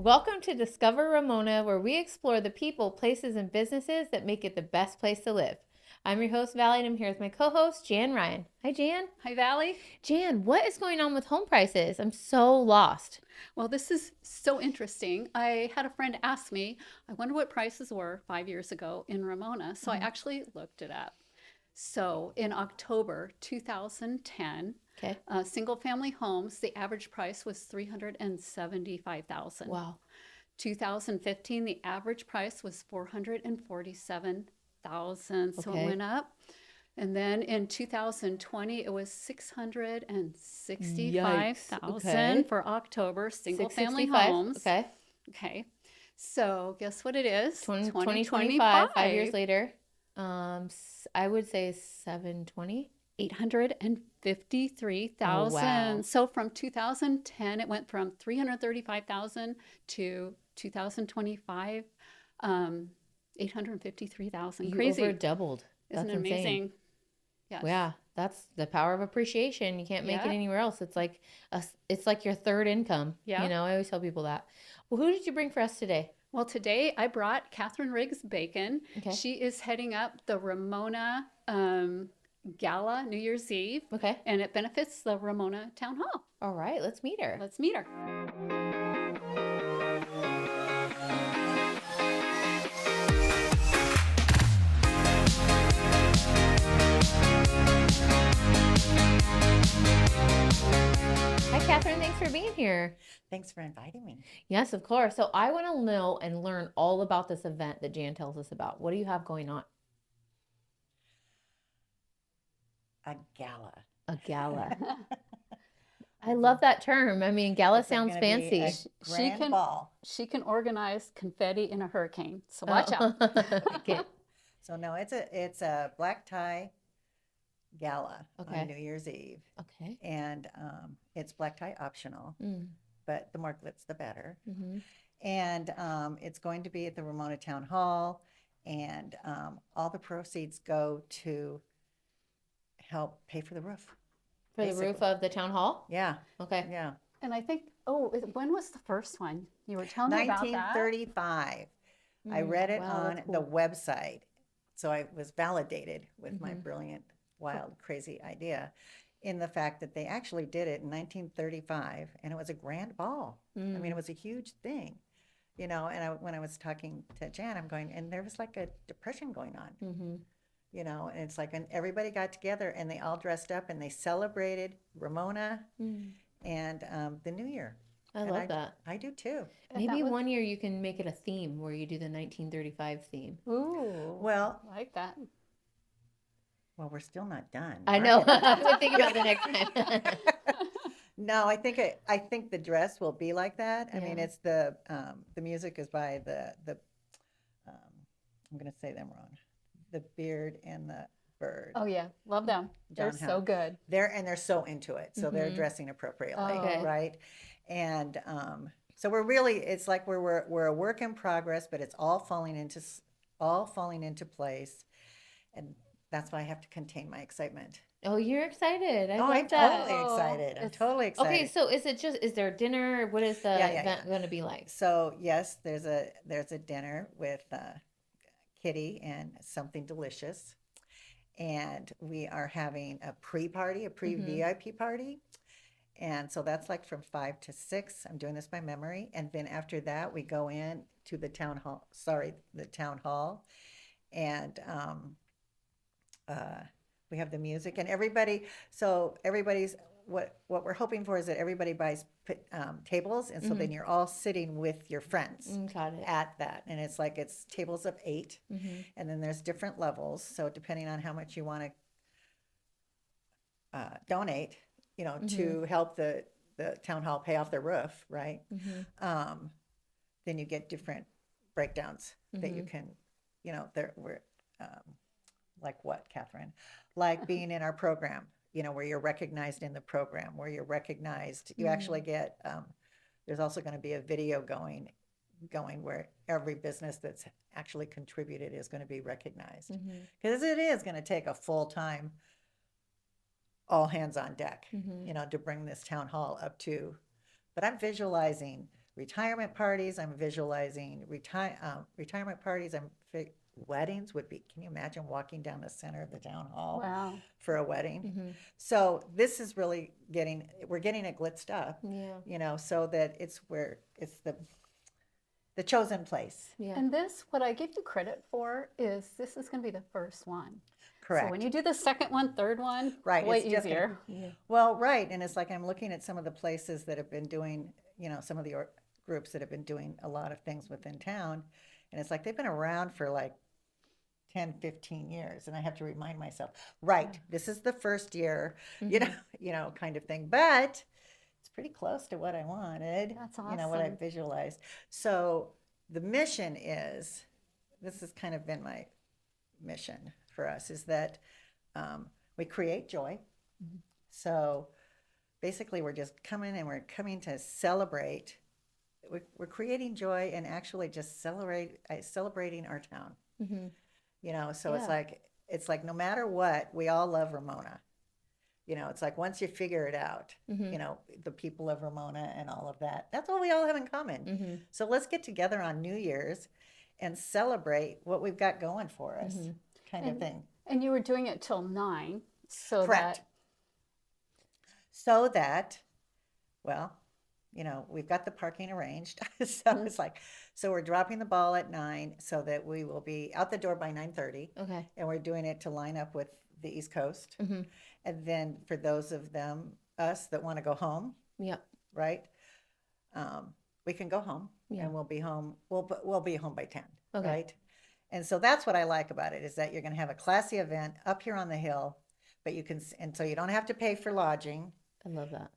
Welcome to Discover Ramona, where we explore the people, places, and businesses that make it the best place to live. I'm your host, Valerie, and I'm here with my co-host, Jan Ryan. Hi, Jan. Hi, Valley. Jan, what is going on with home prices? I'm so lost. Well, this is so interesting. I had a friend ask me, I wonder what prices were 5 years ago in Ramona. So I actually looked it up. So in October 2010, Okay. single family homes, the average price was 375,000. Wow. 2015, the average price was 447,000. So Okay. it went up. And then in 2020, it was 665,000 Okay. for October, single family 665. homes. Okay. Okay. So guess what it is? 2025, 5 years later. I would say 720. 853,000. Oh, wow. So from 2010, it went from 335,000 to 2025, 853,000. You Crazy. over doubled. Isn't That's it insane. amazing? Yes. Yeah, that's the power of appreciation. You can't make it Yeah. anywhere else. It's like your third income. Yeah. You know, I always tell people that. Well, who did you bring for us today? Well, today I brought Kathryn Riggs Bacon. Okay. She is heading up the Ramona Gala New Year's Eve, Okay. and it benefits the Ramona Town Hall. All right, let's meet her. Let's meet her. Hi, Kathryn. Thanks for being here. Thanks for inviting me. Yes, of course. So I want to know and learn all about this event that Jan tells us about. What do you have going on? A gala. A gala. I love that term. I mean, gala It's sounds gonna be fancy. a grand ball. She can organize confetti in a hurricane. So watch out. Okay. So no, it's a black tie gala Okay. on New Year's Eve, Okay. and it's black tie optional, but the more glitz, the better. Mm-hmm. And it's going to be at the Ramona Town Hall, and all the proceeds go to help pay for the roof. For the roof of the town hall? Yeah, Okay. yeah. And I think, when was the first one? You were telling me about that. 1935. I read it wow, on that's the cool. website. So I was validated with my brilliant, wild, crazy idea in the fact that they actually did it in 1935 and it was a grand ball. I mean, it was a huge thing, you know. And when I was talking to Jan, I'm going, and there was like a depression going on, you know, and it's like, and everybody got together and they all dressed up and they celebrated Ramona and the New Year. I And love that. I do too. Maybe one year you can make it a theme where you do the 1935 theme. Ooh, Well, I like that. well, we're still not done. I know. I would think about the next time. No, I think the dress will be like that. I mean, Yeah. it's the music is by the I'm gonna say them wrong. The Beard and the Bird. Oh yeah, love them. They're John so Howe. good. They're so into it, so they're dressing appropriately, Okay. right? And so it's like we're a work in progress, but it's all falling into place, and that's why I have to contain my excitement. Oh, you're excited. I Oh, love I'm that. totally excited. I'm it's- totally excited. Okay, so is there dinner? What is the Yeah, yeah, event yeah. going to be like? So yes, there's a dinner with Kitty and something delicious, and we are having a pre-VIP party, and so that's like from 5 to 6. I'm doing this by memory, and then after that we go in to the town hall. And we have the music and everybody. So everybody's what we're hoping for is that everybody buys tables, and so then you're all sitting with your friends Got it. at that, and it's tables of 8, and then there's different levels. So depending on how much you want to donate, you know, to help the town hall pay off their roof, right? Then you get different breakdowns that you can, you know, like what, Kathryn? Like being in our program, you know, where you're recognized in the program, where you're recognized, you actually get, there's also going to be a video going where every business that's actually contributed is going to be recognized. Because it is going to take a full-time, all hands on deck, you know, to bring this town hall up to. But I'm visualizing retirement parties. I'm visualizing retirement parties. Weddings would be, can you imagine walking down the center of the town hall Wow. for a wedding? Mm-hmm. So this is really we're getting it glitzed up, Yeah. so that it's the chosen place. Yeah. And this, what I give you credit for is this is going to be the first one. Correct. So when you do the second one, third one, Right, way it's just easier. Well, right, and it's like I'm looking at some of the places that have been doing, some of the groups that have been doing a lot of things within town, and it's like they've been around for like 10, 15 years, and I have to remind myself, right, this is the first year, kind of thing, but it's pretty close to what I wanted. That's What I awesome. visualized. So the mission is, this has kind of been my mission for us, is that we create joy. So basically we're just coming to celebrate. We're creating joy and actually just celebrating our town. So it's like no matter what, we all love Ramona. It's like once you figure it out, the people of Ramona and all of that, that's what we all have in common. So let's get together on New Year's and celebrate what we've got going for us, kind of thing. And you were doing it till 9, so Correct. So that, well, we've got the parking arranged. So it's like, so we're dropping the ball at 9 so that we will be out the door by 9:30. Okay. And we're doing it to line up with the East Coast. And then for those of us that want to go home, Yep. right? We can go home and we'll be home. We'll be home by 10, Okay. right? And so that's what I like about it, is that you're going to have a classy event up here on the hill, but and so you don't have to pay for lodging. I love that.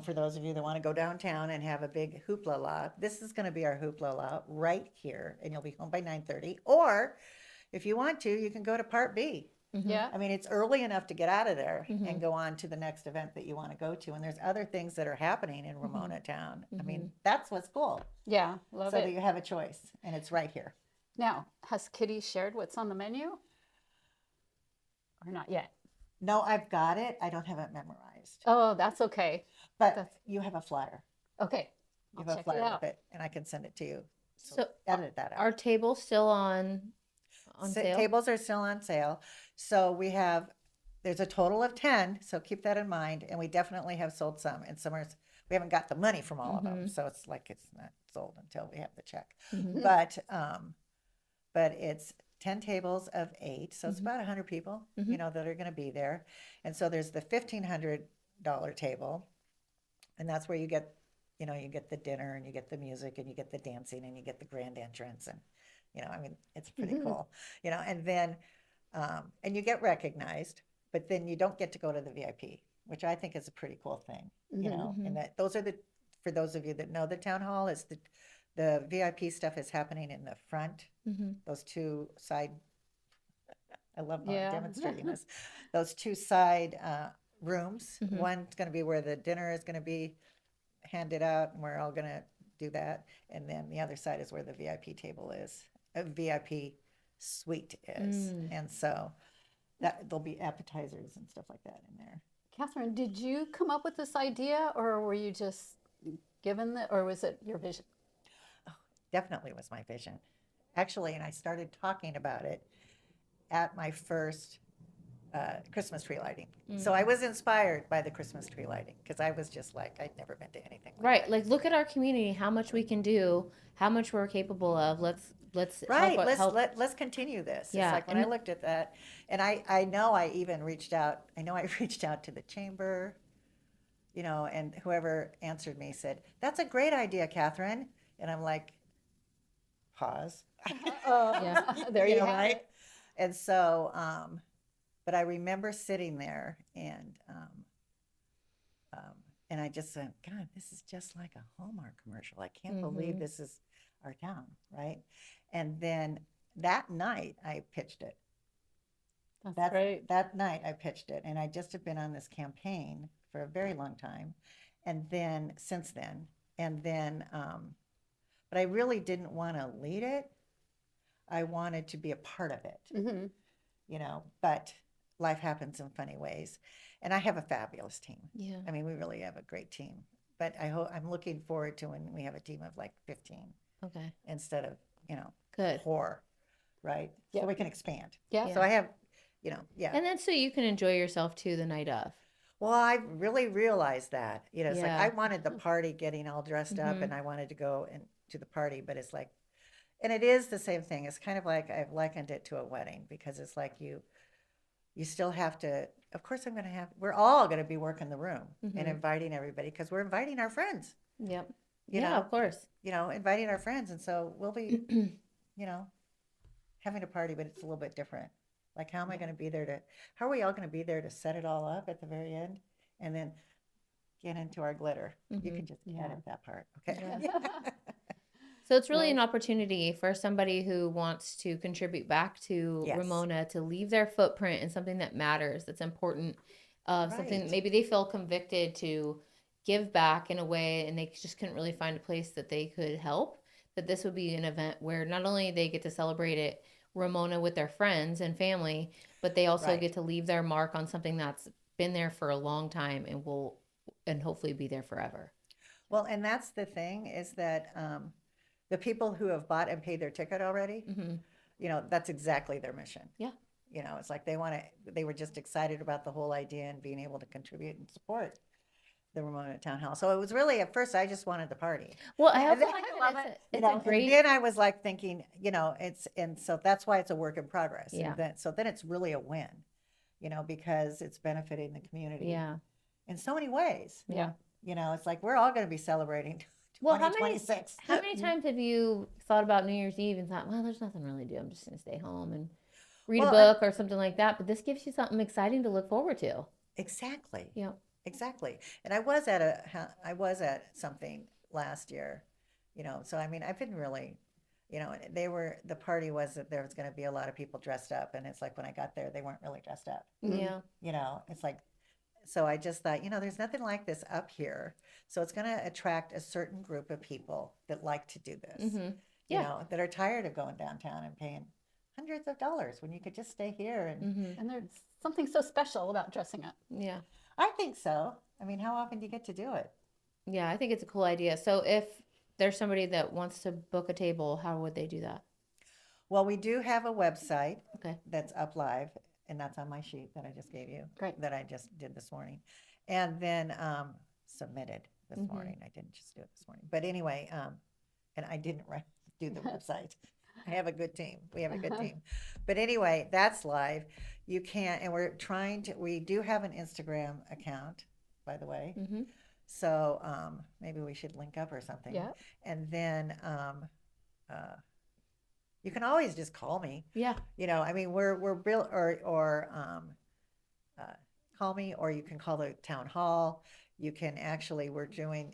For those of you that want to go downtown and have a big hoopla la, this is going to be our hoopla la right here, and you'll be home by 9:30. Or if you want to, you can go to Part B. Yeah. I mean, it's early enough to get out of there and go on to the next event that you want to go to. And there's other things that are happening in Ramona town. I mean, that's what's cool. Yeah, love So that it. you have a choice, and it's right here. Now, has Kitty shared what's on the menu? Or not yet? No, I've got it. I don't have it memorized. Oh, that's okay. But you have a flyer. Okay. You I'll have a check it flyer out. with it, and I can send it to you. So edit that out. our table's still on sale? Tables are still on sale. So there's a total of 10, so keep that in mind. And we definitely have sold some, and we haven't got the money from all of them. So it's like it's not sold until we have the check. But it's 10 tables of 8, so it's about 100 people, that are going to be there. And so there's the $1,500 table, and that's where you get the dinner, and you get the music, and you get the dancing, and you get the grand entrance, and I mean, it's pretty cool, and then and you get recognized, but then you don't get to go to the VIP, which I think is a pretty cool thing, and that for those of you that know the town hall, is the VIP stuff is happening in the front, those two side, I love demonstrating this, those two side rooms. One's going to be where the dinner is going to be handed out, and we're all going to do that. And then the other side is where the VIP table is, a VIP suite is. And so there'll be appetizers and stuff like that in there. Kathryn, did you come up with this idea, or were you just given or was it your vision? Definitely was my vision, actually. And I started talking about it at my first Christmas tree lighting. So I was inspired by the Christmas tree lighting, because I was just like, I'd never been to anything like Right. that. Like, look at our community, how much we can do, how much we're capable of. Let's let's continue this. Yeah, It's like when I looked at that, and I know I reached out to the chamber, and whoever answered me said, "That's a great idea, Kathryn." And I'm like, pause. Yeah, there you have right? it. And so, but I remember sitting there, and I just said, God, this is just like a Hallmark commercial. I can't believe this is our town, right? And then that night I pitched it. That's great. That night I pitched it, and I just have been on this campaign for a very long time, and then since then, but I really didn't want to lead it. I wanted to be a part of it, but life happens in funny ways. And I have a fabulous team. Yeah. I mean, we really have a great team but I'm looking forward to when we have a team of like 15 Okay. instead of, Good. 4, right? Yep. So we can expand. Yeah. So I have, yeah. And then so you can enjoy yourself too the night of. Well, I really realized that, it's like Yeah. I wanted the party getting all dressed up Mhm. and I wanted to go to the party, but it's like, and it is the same thing. It's kind of like I've likened it to a wedding because it's like you still have to, of course we're all going to be working the room and Mhm. inviting everybody because we're inviting our friends, Yep. you Yeah, know, of course. inviting our friends. And so we'll be, having a party, but it's a little bit different. Like, how are we all going to be there to set it all up at the very end and then get into our glitter? You Mhm. can just Yeah. edit that part. Okay. So it's really an Right. opportunity for somebody who wants to contribute back to Yes. Ramona to leave their footprint in something that matters, that's important, something that Right. maybe they feel convicted to give back in a way and they just couldn't really find a place that they could help. That this would be an event where not only they get to celebrate it, Ramona with their friends and family, but they also Right. get to leave their mark on something that's been there for a long time and hopefully be there forever. Well, and that's the thing is that the people who have bought and paid their ticket already, Hmm. that's exactly their mission. Yeah. It's like they were just excited about the whole idea and being able to contribute and support the Ramona Town Hall. So it was really, at first, I just wanted the party. Well, I And also then- like love that it. it's a And great. then I was like thinking, and so that's why it's a work in progress. Yeah. So then it's really a win, because it's benefiting the community Yeah. in so many ways. Yeah. It's like we're all going to be celebrating Well, how 2026. many times have you thought about New Year's Eve and thought, well, there's nothing really to do. I'm just going to stay home and read a Well, book or something like that. But this gives you something exciting to look forward to. Exactly. Yeah. Exactly. And I was at something last year, so I mean, I've been really, the party was that there was going to be a lot of people dressed up. And it's like when I got there, they weren't really dressed up. Yeah. It's like, so I just thought, there's nothing like this up here. So it's going to attract a certain group of people that like to do this, Mm-hmm. Yeah. that are tired of going downtown and paying hundreds of dollars when you could just stay here. And Mm-hmm. And there's something so special about dressing up. Yeah. I think so. I mean, how often do you get to do it? Yeah. I think it's a cool idea. So if there's somebody that wants to book a table, how would they do that? Well, we do have a website Okay. that's up live, and that's on my sheet that I just gave you, Great. that I just did this morning, and then submitted this Mhm. morning. I didn't just do it this morning, but anyway, and I didn't do the website. I have a good team. We have a good team, but anyway, that's live. You can, and we do have an Instagram account, by the way. Mm-hmm. So maybe we should link up or something. Yeah. And then you can always just call me. Yeah. I mean, we're built or call me, or you can call the town hall. You can actually,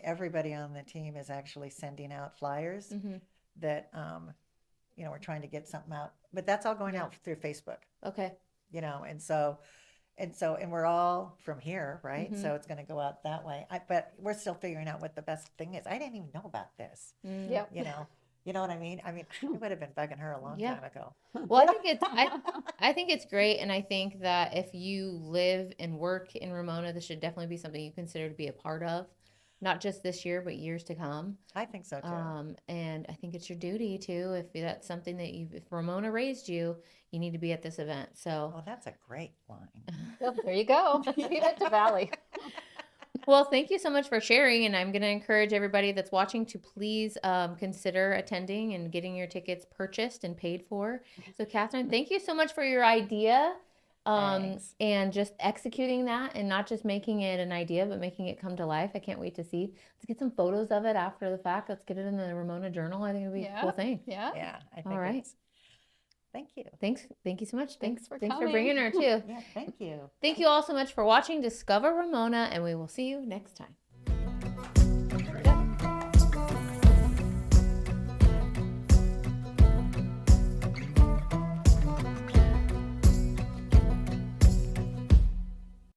everybody on the team is actually sending out flyers Mm-hmm. that we're trying to get something out, but that's all going Yeah. out through Facebook. Okay. And we're all from here, right? Mhm. So it's going to go out that way. But we're still figuring out what the best thing is. I didn't even know about this. Mm. Yep. You know what I mean? I mean, I would have been bugging her a long Yeah. time ago. Well, I think it's great, and I think that if you live and work in Ramona, this should definitely be something you consider to be a part of, not just this year, but years to come. I think so too. And I think it's your duty too, if that's something that if Ramona raised you, you need to be at this event. So, Oh, that's a great line. Well, there you go. Feed it to Valley. well, thank you so much for sharing, and I'm going to encourage everybody that's watching to please consider attending and getting your tickets purchased and paid for. So, Kathryn, thank you so much for your idea. Thanks. And just executing that and not just making it an idea, but making it come to life. I can't wait to see. Let's get some photos of it after the fact. Let's get it in the Ramona Journal. I think it'll be a cool thing. Yeah. Yeah, I think All right. Thank you. Thanks. Thank you so much. Thanks for Thanks for coming. bringing her too. Yeah, thank you. Thank you all so much for watching Discover Ramona, and we will see you next time.